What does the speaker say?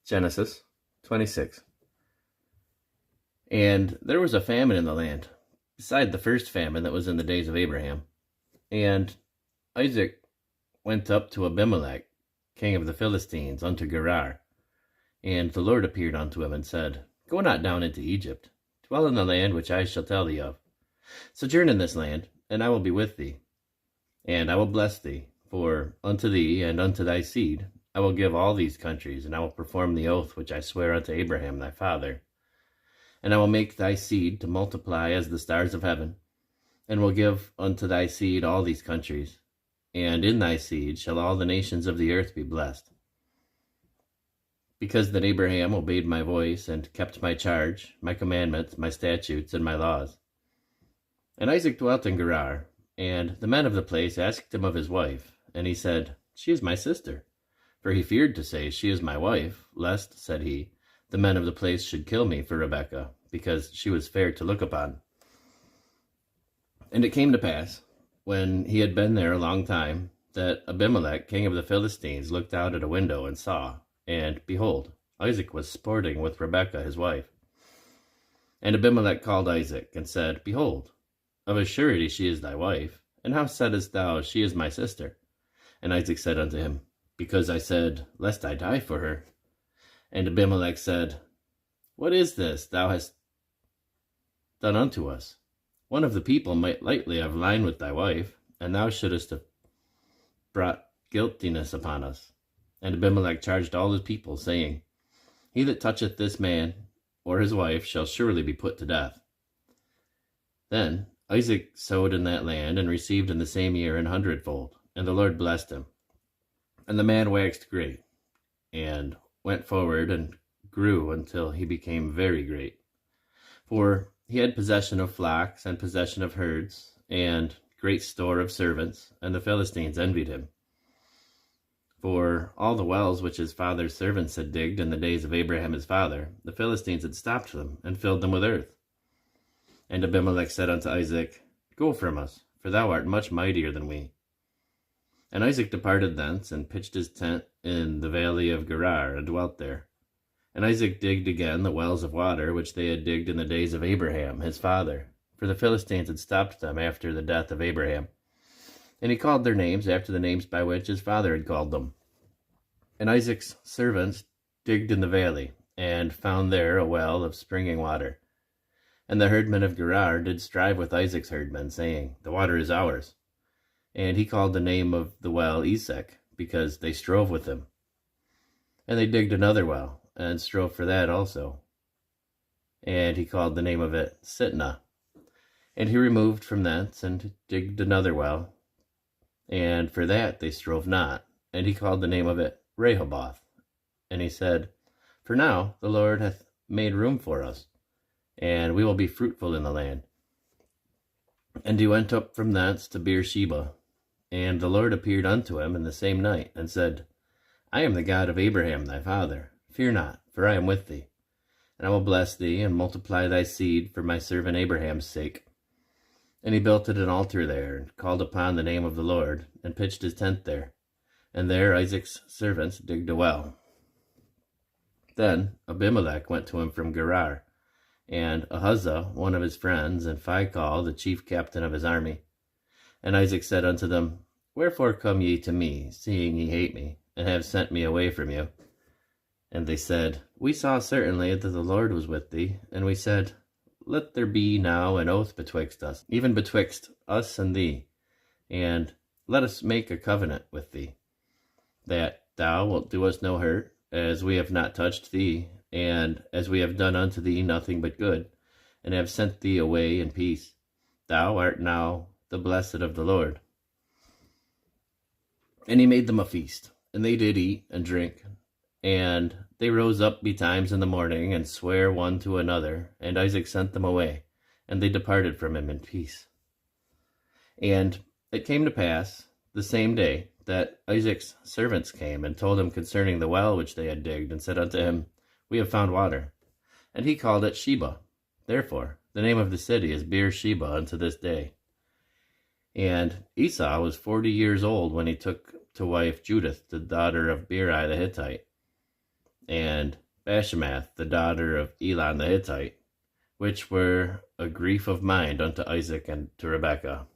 Genesis 26. And there was a famine in the land, beside the first famine that was in the days of Abraham. And Isaac went up to Abimelech, king of the Philistines, unto Gerar. And the Lord appeared unto him and said, Go not down into Egypt, dwell in the land which I shall tell thee of. Sojourn in this land, and I will be with thee. And I will bless thee, for unto thee and unto thy seed I will give all these countries, and I will perform the oath which I swear unto Abraham thy father. And I will make thy seed to multiply as the stars of heaven, and will give unto thy seed all these countries, and in thy seed shall all the nations of the earth be blessed. Because that Abraham obeyed my voice, and kept my charge, my commandments, my statutes, and my laws. And Isaac dwelt in Gerar, and the men of the place asked him of his wife, and he said, She is my sister. For he feared to say, She is my wife, lest, said he, the men of the place should kill me for Rebekah, because she was fair to look upon. And it came to pass, when he had been there a long time, that Abimelech, king of the Philistines, looked out at a window and saw, and, behold, Isaac was sporting with Rebekah his wife. And Abimelech called Isaac, and said, Behold, of a surety she is thy wife, and how saidst thou, She is my sister? And Isaac said unto him, Because I said, Lest I die for her. And Abimelech said, What is this thou hast done unto us? One of the people might lightly have lain with thy wife, and thou shouldest have brought guiltiness upon us. And Abimelech charged all his people, saying, He that toucheth this man or his wife shall surely be put to death. Then Isaac sowed in that land, and received in the same year 100-fold, and the Lord blessed him. And the man waxed great, and went forward and grew until he became very great. For he had possession of flocks, and possession of herds, and great store of servants, and the Philistines envied him. For all the wells which his father's servants had digged in the days of Abraham his father, the Philistines had stopped them, and filled them with earth. And Abimelech said unto Isaac, Go from us, for thou art much mightier than we. And Isaac departed thence, and pitched his tent in the valley of Gerar, and dwelt there. And Isaac digged again the wells of water which they had digged in the days of Abraham his father, for the Philistines had stopped them after the death of Abraham. And he called their names after the names by which his father had called them. And Isaac's servants digged in the valley, and found there a well of springing water. And the herdmen of Gerar did strive with Isaac's herdmen, saying, The water is ours. And he called the name of the well Esek, because they strove with him. And they digged another well, and strove for that also. And he called the name of it Sitnah. And he removed from thence, and digged another well, and for that they strove not. And he called the name of it Rehoboth. And he said, For now the Lord hath made room for us, and we will be fruitful in the land. And he went up from thence to Beersheba. And the Lord appeared unto him in the same night, and said, I am the God of Abraham thy father. Fear not, for I am with thee. And I will bless thee, and multiply thy seed for my servant Abraham's sake. And he built an altar there, and called upon the name of the Lord, and pitched his tent there. And there Isaac's servants digged a well. Then Abimelech went to him from Gerar, and Ahuzah, one of his friends, and Phicol, the chief captain of his army. And Isaac said unto them, Wherefore come ye to me, seeing ye hate me, and have sent me away from you? And they said, We saw certainly that the Lord was with thee, and we said, Let there be now an oath betwixt us, even betwixt us and thee, and let us make a covenant with thee, that thou wilt do us no hurt, as we have not touched thee, and as we have done unto thee nothing but good, and have sent thee away in peace. Thou art now the blessed of the Lord. And he made them a feast, and they did eat and drink. And they rose up betimes in the morning, and sware one to another, and Isaac sent them away, and they departed from him in peace. And it came to pass the same day that Isaac's servants came, and told him concerning the well which they had digged, and said unto him, We have found water. And he called it Sheba. Therefore the name of the city is Beersheba unto this day. And Esau was 40 years old when he took to wife Judith, the daughter of Beri the Hittite. and Bashemath, the daughter of Elon the Hittite, which were a grief of mind unto Isaac and to Rebekah.